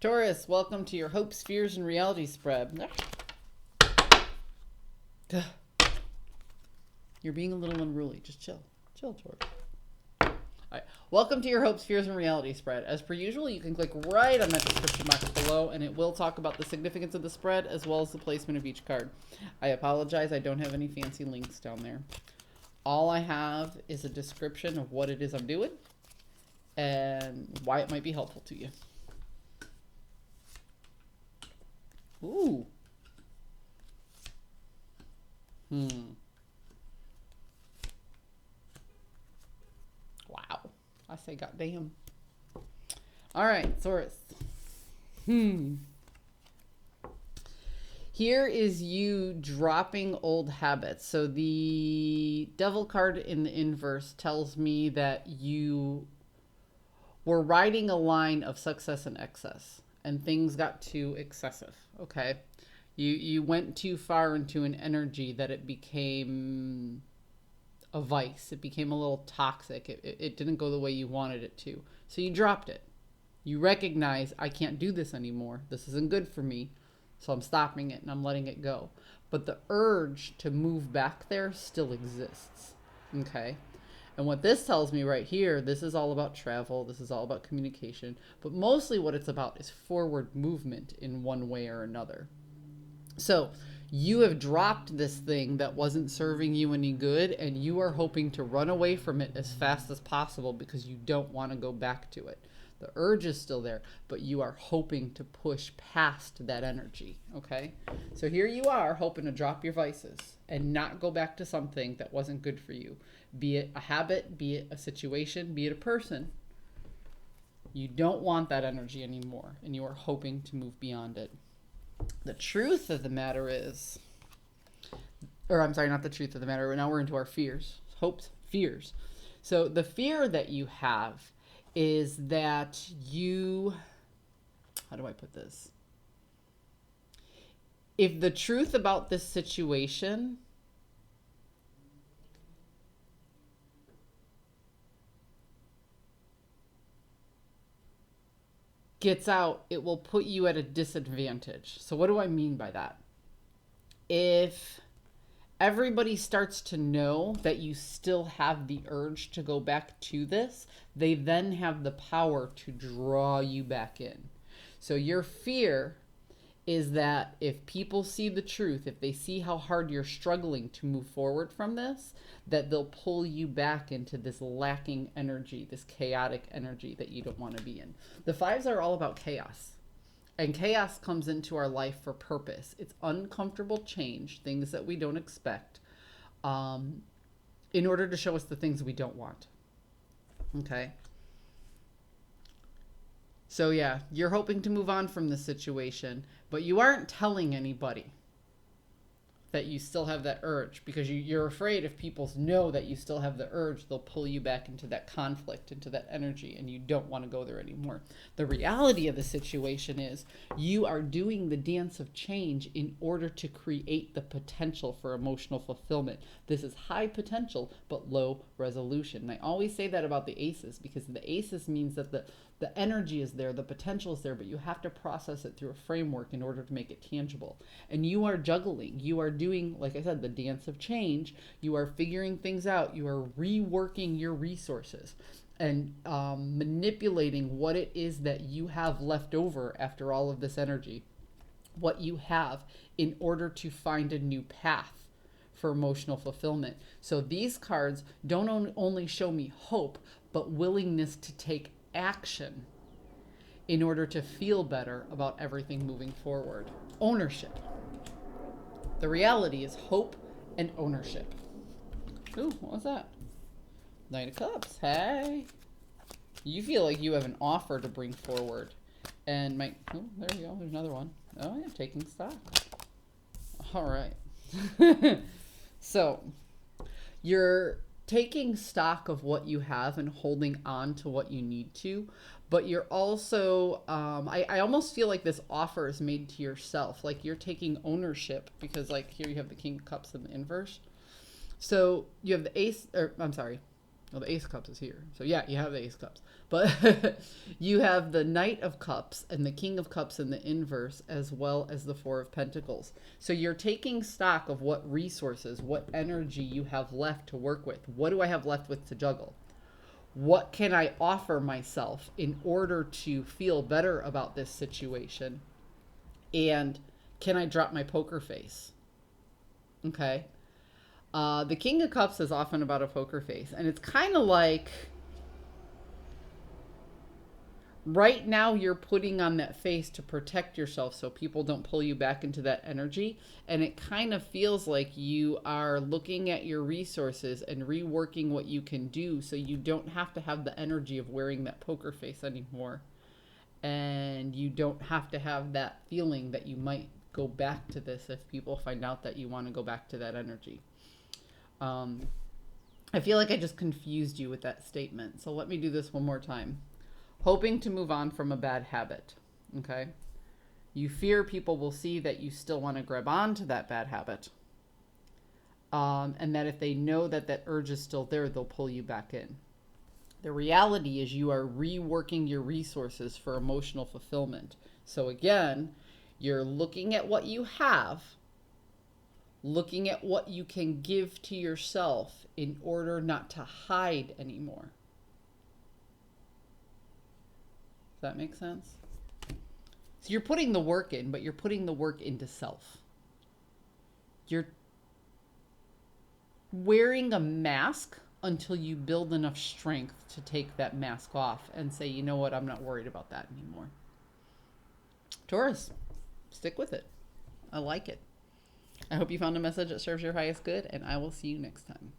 Taurus, welcome to your hopes, fears, and reality spread. You're being a little unruly. Just chill. Chill, Taurus. All right. Welcome to your hopes, fears, and reality spread. As per usual, you can click right on that description box below, and it will talk about the significance of the spread as well as the placement of each card. I apologize. I don't have any fancy links down there. All I have is a description of what it is I'm doing and why it might be helpful to you. Ooh. Wow. I say goddamn. All right, Taurus. Here is you dropping old habits. So the devil card in the inverse tells me that you were riding a line of success and excess, and things got too excessive. Okay, you went too far into an energy that it became a vice. It became a little toxic. It didn't go the way you wanted it to, so you dropped it. You recognize, I can't do this anymore. This isn't good for me, so I'm stopping it and I'm letting it go. But the urge to move back there still exists. Okay. And what this tells me right here, this is all about travel. This is all about communication. But mostly what it's about is forward movement in one way or another. So you have dropped this thing that wasn't serving you any good, and you are hoping to run away from it as fast as possible because you don't want to go back to it. The urge is still there, but you are hoping to push past that energy, okay? So here you are hoping to drop your vices and not go back to something that wasn't good for you. Be it a habit, be it a situation, be it a person. You don't want that energy anymore, and you are hoping to move beyond it. The truth of the matter is, or I'm sorry, not the truth of the matter. Now we're into our fears, hopes, fears. So the fear that you have is that you, how do I put this? If the truth about this situation gets out, it will put you at a disadvantage. So what do I mean by that? If everybody starts to know that you still have the urge to go back to this, they then have the power to draw you back in. So your fear is that if people see the truth, if they see how hard you're struggling to move forward from this, that they'll pull you back into this lacking energy, this chaotic energy that you don't want to be in. The fives are all about chaos. And chaos comes into our life for purpose. It's uncomfortable change, things that we don't expect, in order to show us the things we don't want. Okay? So yeah, you're hoping to move on from this situation, but you aren't telling anybody that you still have that urge, because you're afraid if people know that you still have the urge, they'll pull you back into that conflict, into that energy, and you don't want to go there anymore. The reality of the situation is you are doing the dance of change in order to create the potential for emotional fulfillment. This is high potential, but low resolution. And I always say that about the aces, because the aces means that the energy is there, the potential is there, but you have to process it through a framework in order to make it tangible. And you are juggling. You are doing, like I said, the dance of change. You are figuring things out. You are reworking your resources and manipulating what it is that you have left over after all of this energy, what you have, in order to find a new path for emotional fulfillment. So these cards don't only show me hope, but willingness to take action in order to feel better about everything moving forward. Ownership. The reality is hope and ownership. Ooh, what was that? Knight of Cups. Hey. You feel like you have an offer to bring forward. And oh, there you go. There's another one. Oh, yeah, taking stock. All right. So, you're taking stock of what you have and holding on to what you need to, but you're also, I almost feel like this offer is made to yourself. Like you're taking ownership, because like here you have the King of Cups in the inverse. So you have the Ace, or I'm sorry, Well, the Ace of Cups is here. So yeah, you have the Ace of Cups. But you have the Knight of Cups and the King of Cups in the inverse, as well as the Four of Pentacles. So you're taking stock of what resources, what energy you have left to work with. What do I have left with to juggle? What can I offer myself in order to feel better about this situation? And can I drop my poker face? Okay. The King of Cups is often about a poker face. And it's kind of like right now you're putting on that face to protect yourself so people don't pull you back into that energy. And it kind of feels like you are looking at your resources and reworking what you can do so you don't have to have the energy of wearing that poker face anymore. And you don't have to have that feeling that you might go back to this if people find out that you want to go back to that energy. I feel like I just confused you with that statement. So let me do this one more time. Hoping to move on from a bad habit. Okay. You fear people will see that you still want to grab on to that bad habit. And that if they know that that urge is still there, they'll pull you back in. The reality is you are reworking your resources for emotional fulfillment. So again, you're looking at what you have, looking at what you can give to yourself in order not to hide anymore. Does that make sense? So you're putting the work in, but you're putting the work into self. You're wearing a mask until you build enough strength to take that mask off and say, you know what, I'm not worried about that anymore. Taurus, stick with it. I like it. I hope you found a message that serves your highest good, and I will see you next time.